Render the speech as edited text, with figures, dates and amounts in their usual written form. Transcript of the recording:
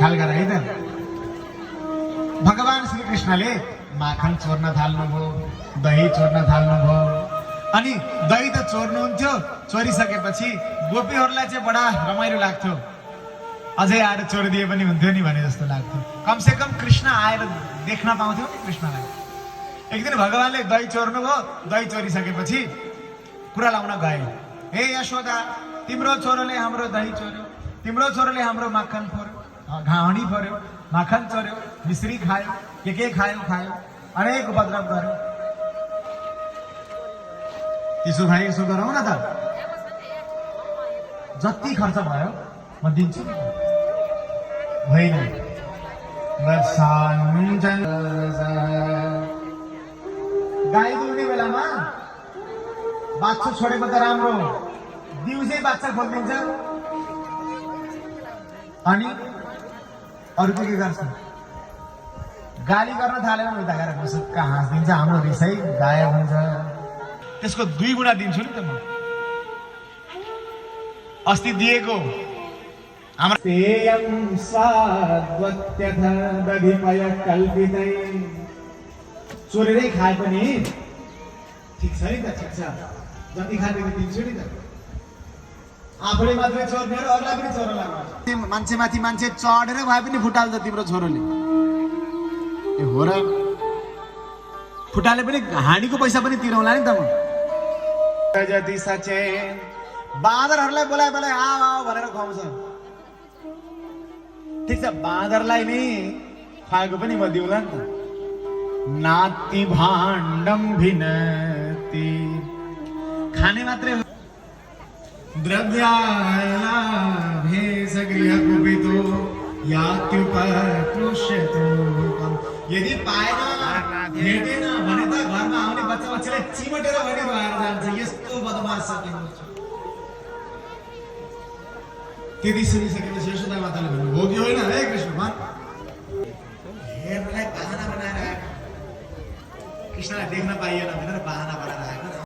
ख्याल गर है त भगवान श्री कृष्णले माखन चोर्न थाल्नुभयो, दही चोर्न थाल्नुभयो। अनि दही त चोर्नुहुन्थ्यो, चोरिसकेपछि गोपीहरूलाई चाहिँ बडा रमाइलो लाग्थ्यो, अझै आएर चोरिदिए पनि हुन्थ्यो नि भने जस्तो लाग्थ्यो। कमसे कम कृष्ण आएर देख्न पाउँथ्यो नि कृष्णलाई। एक दिन भगवानले दही चोर्नुभयो, दही चोरिसकेपछि कुरा लाउन गए, हे यशोदा, तिम्रो छोरोले हाम्रो दही चोर्यो, तिम्रो छोरोले हाम्रो माखन फोर्यो, घाँडी फोर्यो, माखन चोर्यो, मिश्री खायो, के खायो खायो, अनेक उपद्रव गर्यो। त्यसो भए यसो गरौँ न त, जति खर्च भयो म दिन्छु नि। होइन, गाई दुहुने बेलामा बाछो छोडेको त राम्रो, दिउँसै बाछा खोलिदिन्छ अनि अरू के गर्छ, गाली गर्न थालेर उता गएर मुसुक्क हाँसिदिन्छ, हाम्रो रिसै गायब हुन्छ। त्यसको 2 गुणा दिन्छु नि त म। अस्ति दिएको हाम्रो पेयं स्वाद्वत्यथ दधिमय कल्पितै, चोरेरै खाए पनि ठिक छ नि त, ठिक छ, जति खाने दिन्छु नि त। आफूले मात्रै चोर्ने र अरूलाई पनि चोर लाग्छ। मान्छे माथि मान्छे चढेर भए पनि फुटाल्छ तिम्रो छोरोले। ए हो र, फुटाले पनि हाँडीको पैसा पनि तिरौला नि त म। जति सचे बाँदरहरूलाई बोलाए बोलाए आऊ आऊ भनेर खुवाउँछ। ठिक छ, बाँदरलाई नै खुवाएको पनि म दिउँला नि त। नाति भाण्डम भिनति, खाने मात्रै हो। द्रव्यालाभे सगृह कुपितो यात्युपकृष्यतो, यदि पाएन भेटेन भने त घरमा आउने बच्चा बच्चाले चिमटेर पनि भएर जान्छ। यस्तो बदमास छ तिम्रो। त्यति सुनिसकेपछि यशोदा माताले भन्नु हो कि होइन, हे कृष्ण भन्। हेर्नलाई बाहना बनाएर, कृष्णलाई देख्न पाइएन भनेर बाहना बनाएर